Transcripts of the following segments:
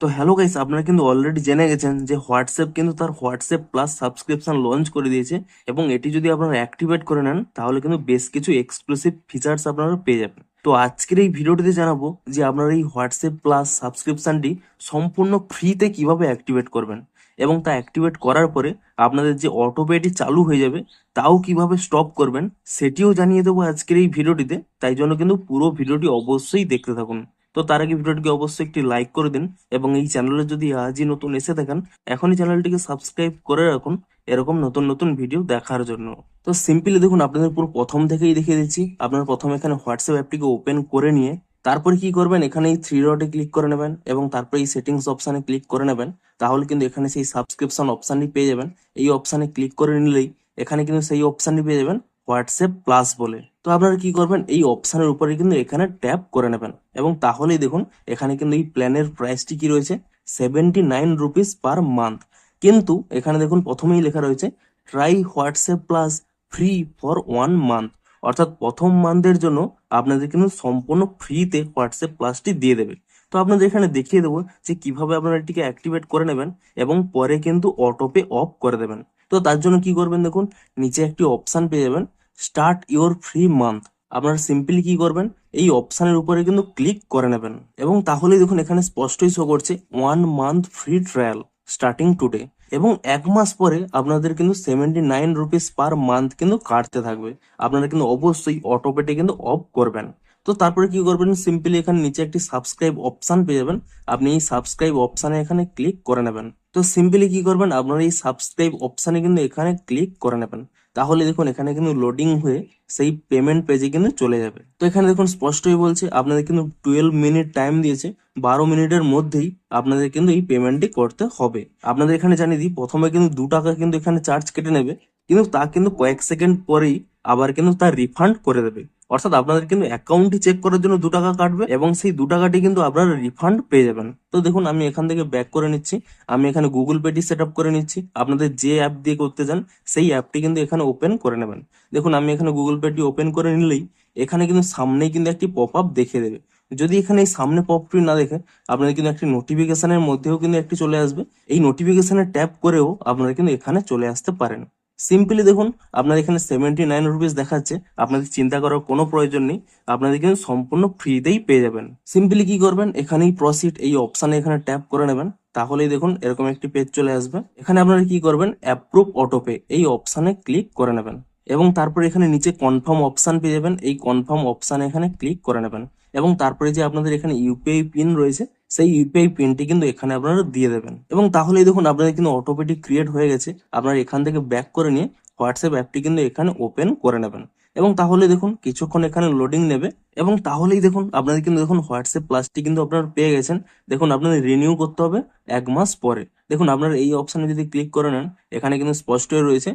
তো hello guys, আপনারা কিন্তু অলরেডি জেনে গেছেন যে হোয়াটসঅ্যাপ কিন্তু তার হোয়াটসঅ্যাপ প্লাস সাবস্ক্রিপশন লঞ্চ করে দিয়েছে। এবং এটি যদি আপনারা অ্যাক্টিভেট করে নেন তাহলে কিন্তু বেশ কিছু এক্সক্লুসিভ ফিচার্স আপনারা পেয়ে যাবেন। তো আজকের এই ভিডিওটিতে জানাবো যে আপনারা এই হোয়াটসঅ্যাপ প্লাস সাবস্ক্রিপশনটি সম্পূর্ণ ফ্রিতে কিভাবে অ্যাক্টিভেট করবেন, এবং তা অ্যাক্টিভেট করার পরে আপনাদের যে অটোপেটি চালু হয়ে যাবে তাও কিভাবে স্টপ করবেন সেটিও জানিয়ে দেবো আজকের এই ভিডিওটিতে। তাই জন্য কিন্তু পুরো ভিডিওটি অবশ্যই দেখতে থাকুন। তো তার আগে ভিডিওটিকে অবশ্যই একটি লাইক করে দিন, এবং এই চ্যানেলে যদি আজই নতুন এসে থাকেন এখনই চ্যানেলটিকে সাবস্ক্রাইব করে রাখুন এরকম নতুন নতুন ভিডিও দেখার জন্য। তো সিম্পলি দেখুন, আপনাদের পুরো প্রথম থেকেই দেখিয়ে দিচ্ছি। আপনারা প্রথমে এখানে হোয়াটসঅ্যাপ অ্যাপটিকে ওপেন করে নিয়ে তারপরে কি করবেন, এখানে এই থ্রি ডটে ক্লিক করে নেবেন এবং তারপরে এই সেটিংস অপশানে ক্লিক করে নেবেন। তাহলে কিন্তু এখানে সেই সাবস্ক্রিপশন অপশানটি পেয়ে যাবেন। এই অপশানে ক্লিক করে নিলেই এখানে কিন্তু সেই অপশানটি পেয়ে যাবেন হোয়াটসঅ্যাপ প্লাস বলে। তো আপনারা কি করবেন, এই অপশানের উপরে কিন্তু এখানে ট্যাপ করে নেবেন, এবং তাহলেই দেখুন এখানে কিন্তু এই প্ল্যানের প্রাইসটি কি রয়েছে, 79 রুপিস পার মান্থ। কিন্তু এখানে দেখুন প্রথমেই লেখা রয়েছে try WhatsApp plus free for 1 month, অর্থাৎ প্রথম মান্থের জন্য আপনাদের কিন্তু সম্পূর্ণ ফ্রিতে হোয়াটসঅ্যাপ প্লাসটি দিয়ে দেবে। তো আপনাদের এখানে দেখিয়ে দেবো যে কিভাবে আপনারা এটিকে অ্যাক্টিভেট করে নেবেন এবং পরে কিন্তু অটোপে অফ করে দেবেন। তো তার জন্য কি করবেন, দেখুন নিচে একটি অপশান পেয়ে যাবেন স্টার্ট ইওর ফ্রি মান্থ। আপনারা সিম্পলি কি করবেন, এই অপশানের উপরে কিন্তু ক্লিক করে নেবেন, এবং তাহলেই দেখুন এখানে স্পষ্টই শো করছে 1 month free trial starting today. এবং 1 মাস পরে আপনাদের কিন্তু 79 রুপিস পার মান্থ কিন্তু কাটতে থাকবে। আপনারা কিন্তু অবশ্যই অটোপেটে কিন্তু অফ করবেন। তো তারপরে কি করবেন, সিম্পলি এখানে নিচে একটি সাবস্ক্রাইব অপশান পেয়ে যাবেন। আপনি এই সাবস্ক্রাইব অপশানে এখানে ক্লিক করে নেবেন। তো সিম্পলি কি করবেন, আপনারা এই সাবস্ক্রাইব অপশানে কিন্তু এখানে ক্লিক করে নেবেন। তাহলে দেখুন এখানে কিন্তু লোডিং হয়ে সেই পেমেন্ট পেজে কিন্তু চলে যাবে। তো এখানে দেখুন স্পষ্টই বলছে আপনাদের কিন্তু 12 মিনিট টাইম দিয়েছে, 12 মিনিটের মধ্যেই আপনাদের কিন্তু এই পেমেন্টটি করতে হবে। আপনাদের এখানে জানিয়ে দিই, প্রথমে কিন্তু 2 টাকা কিন্তু এখানে চার্জ কেটে নেবে, কিন্তু তা কিন্তু কয়েক সেকেন্ড পরেই আবার কিন্তু তার রিফান্ড করে দেবে। অর্থাৎ আপনাদের কিন্তু অ্যাকাউন্টটি চেক করার জন্য 2 টাকা কাটবে, এবং সেই 2 টাকাটি কিন্তু আপনারা রিফান্ড পেয়ে যাবেন। তো দেখুন আমি এখান থেকে ব্যাক করে নিচ্ছি, আমি এখানে গুগল পেটি সেট আপ করে নিচ্ছি। আপনাদের যে অ্যাপ দিয়ে করতে চান সেই অ্যাপটি কিন্তু এখানে ওপেন করে নেবেন। দেখুন আমি এখানে গুগল পেটি ওপেন করে নিলেই এখানে কিন্তু সামনেই কিন্তু একটি পপ আপ দেখিয়ে দেবে। যদি এখানে এই সামনে পপ আপটি না দেখে আপনাদের কিন্তু একটি নোটিফিকেশনের মধ্যেও কিন্তু একটি চলে আসবে। এই নোটিফিকেশনে ট্যাপ করেও আপনারা কিন্তু এখানে চলে আসতে পারেন। সিম্পলি দেখুন আপনার এখানে 79 রুপিস দেখাচ্ছে, আপনাদের চিন্তা করার কোনো প্রয়োজন নেই, আপনাদের কিন্তু সম্পূর্ণ ফ্রিতেই পেয়ে যাবেন। সিম্পলি কি করবেন, এখানেই প্রসিড এই অপশানে এখানে ট্যাপ করে নেবেন। তাহলেই দেখুন এরকম একটি পেজ চলে আসবে। এখানে আপনারা কি করবেন, অ্যাপ্রুভ অটোপে এই অপশানে ক্লিক করে নেবেন, এবং তারপরে এখানে নিচে কনফার্ম অপশান পেয়ে যাবেন। এই কনফার্ম অপশানে এখানে ক্লিক করে নেবেন, এবং তারপরে যে আপনাদের এখানে ইউপিআই পিন রয়েছে সেই ইউপিআই পিনটি কিন্তু এখানে আপনারা দিয়ে দেবেন। এবং তাহলেই দেখুন আপনাদের কিন্তু অটোপেটি ক্রিয়েট হয়ে গেছে। আপনারা এখান থেকে ব্যাক করে নিয়ে হোয়াটসঅ্যাপ অ্যাপটি কিন্তু এখানে ওপেন করে নেবেন, এবং তাহলে দেখুন কিছুক্ষণ এখানে লোডিং নেবে, এবং তাহলেই দেখুন আপনাদের কিন্তু দেখুন হোয়াটসঅ্যাপ প্লাসটি কিন্তু আপনারা পেয়ে গেছেন। দেখুন আপনাদের রিনিউ করতে হবে 1 মাস পরে। দেখুন আপনারা এই অপশানে যদি ক্লিক করে নেন এখানে কিন্তু স্পষ্টই রয়েছে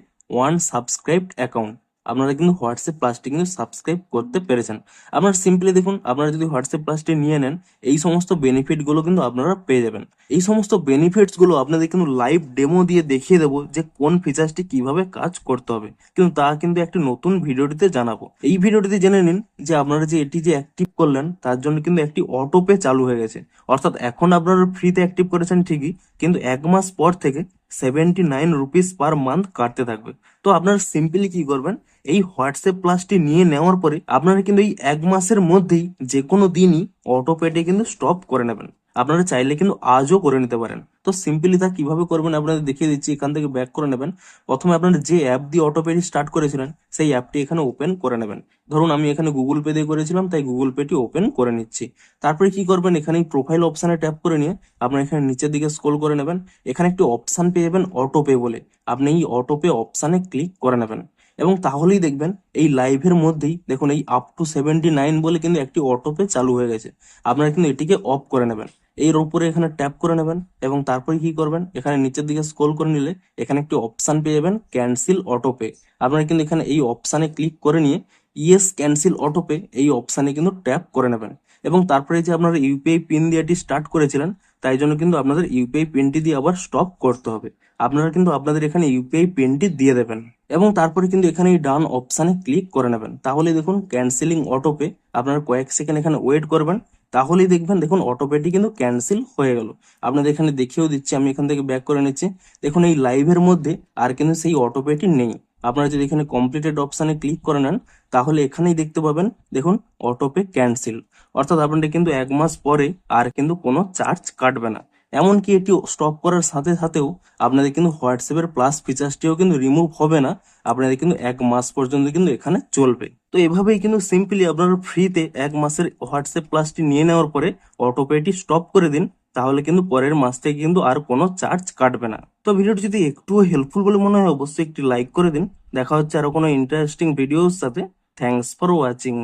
1 সাবস্ক্রাইবড অ্যাকাউন্ট। আপনারা কিন্তু হোয়াটসঅ্যাপ প্লাসটি কিন্তু সাবস্ক্রাইব করতে পেরেছেন। আপনারা সিম্পলি দেখুন, আপনারা যদি হোয়াটসঅ্যাপ প্লাসটি নিয়ে নেন এই সমস্ত বেনিফিট গুলো কিন্তু আপনারা পেয়ে যাবেন। এই সমস্ত বেনিফিটস গুলো আপনাদের কিন্তু লাইভ ডেমো দিয়ে দেখিয়ে দেবো যে কোন ফিচার্সটি কিভাবে কাজ করতে হবে, কিন্তু তা কিন্তু একটি নতুন ভিডিওটিতে জানাবো। এই ভিডিওটিতে জেনে নিন যে আপনারা যে এটি যে অ্যাক্টিভ করলেন তার জন্য কিন্তু একটি অটো পে চালু হয়ে গেছে। অর্থাৎ এখন আপনারা ফ্রিতে অ্যাক্টিভ করেছেন ঠিকই, কিন্তু 1 মাস পর থেকে 79 রুপিস পার মান্থ কাটতে থাকবে। তো আপনারা সিম্পলি কি করবেন, এই হোয়াটসঅ্যাপ প্লাসটি নিয়ে নেওয়ার পরে আপনারা কিন্তু এই 1 মাসের মধ্যেই যে কোনো দিনই অটো পেটি কিন্তু স্টপ করে নেবেন। আপনারা চাইলে কিন্তু আজও করে নিতে পারেন। তো সিম্পলি তা কিভাবে করবেন আপনাদের দেখিয়ে দিচ্ছি। এখান থেকে ব্যাক করে নেবেন। প্রথমে আপনারা যে অ্যাপ দিয়ে অটো পেটি স্টার্ট করেছিলেন সেই অ্যাপটি এখানে ওপেন করে নেবেন। ধরুন আমি এখানে গুগল পে দিয়ে করেছিলাম তাই গুগল পেটি ওপেন করে নিচ্ছি। তারপরে কি করবেন, এখানে প্রোফাইল অপশানে ট্যাপ করে নিয়ে আপনারা এখানে নিচের দিকে স্ক্রল করে নেবেন। এখানে একটি অপশান পেয়ে যাবেন অটো পে বলে, আপনি এই অটো পে অপশানে ক্লিক করে নেবেন, এবং তাহলেই দেখবেন এই লাইভের মধ্যেই দেখুন এই আপ টু 79 বলে কিন্তু একটি অটোপে চালু হয়ে গেছে। আপনারা কিন্তু এটিকে অফ করে নেবেন। এর উপরে এখানে ট্যাপ করে নেবেন, এবং তারপরে কি করবেন, এখানে নিচের দিকে স্ক্রল করে নিলে এখানে একটি অপশান পেয়ে যাবেন ক্যান্সেল অটোপে। আপনারা কিন্তু এখানে এই অপশানে ক্লিক করে নিয়ে ইয়েস ক্যান্সেল অটোপে এই অপশানে কিন্তু ট্যাপ করে নেবেন, এবং তারপরে যে আপনারা ইউপিআই পিন দিয়ে এটি স্টার্ট করেছিলেন তাই জন্য কিন্তু আপনাদের ইউপিআই পিনটি দিয়ে আবার স্টপ করতে হবে। আপনারা কিন্তু আপনাদের এখানে ইউপিআই পিনটি দিয়ে দেবেন, এবং তারপরে কিন্তু এখানে এই ডান অপশানে ক্লিক করে নেবেন। তাহলে দেখুন ক্যান্সেলিং অটোপে, আপনারা কয়েক সেকেন্ড এখানে ওয়েট করবেন তাহলেই দেখবেন দেখুন অটোপেটি কিন্তু ক্যান্সেল হয়ে গেল। আপনাদের এখানে দেখিয়েও দিচ্ছি, আমি এখান থেকে ব্যাক করে নিচ্ছি। দেখুন এই লাইভের মধ্যে আর কিন্তু সেই অটোপেটি নেই। আপনারা যদি এখানে কমপ্লিটেড অপশানে ক্লিক করে নেন তাহলে এখানেই দেখতে পাবেন দেখুন অটোপে ক্যান্সেল। অর্থাৎ আপনাদের কিন্তু 1 মাস পরে আর কিন্তু কোনো চার্জ কাটবে না। এমনকি এটি স্টপ করার সাথে সাথেও আপনাদের কিন্তু হোয়াটসঅ্যাপের প্লাস ফিচার্সটিও কিন্তু রিমুভ হবে না। আপনাদের কিন্তু 1 মাস পর্যন্ত কিন্তু এখানে চলবে। তো এভাবেই কিন্তু সিম্পলি আপনারা ফ্রিতে 1 মাসের হোয়াটসঅ্যাপ প্লাসটি নিয়ে নেওয়ার পরে অটোপেটি স্টপ করে দিন, তাহলে কিন্তু পরের মাস থেকে কিন্তু আর কোনো চার্জ কাটবে না। তো ভিডিওটি যদি একটুও হেল্পফুল বলে মনে হয় অবশ্যই একটি লাইক করে দিন। দেখা হচ্ছে আরো কোনো ইন্টারেস্টিং ভিডিওর সাথে। Thanks for watching.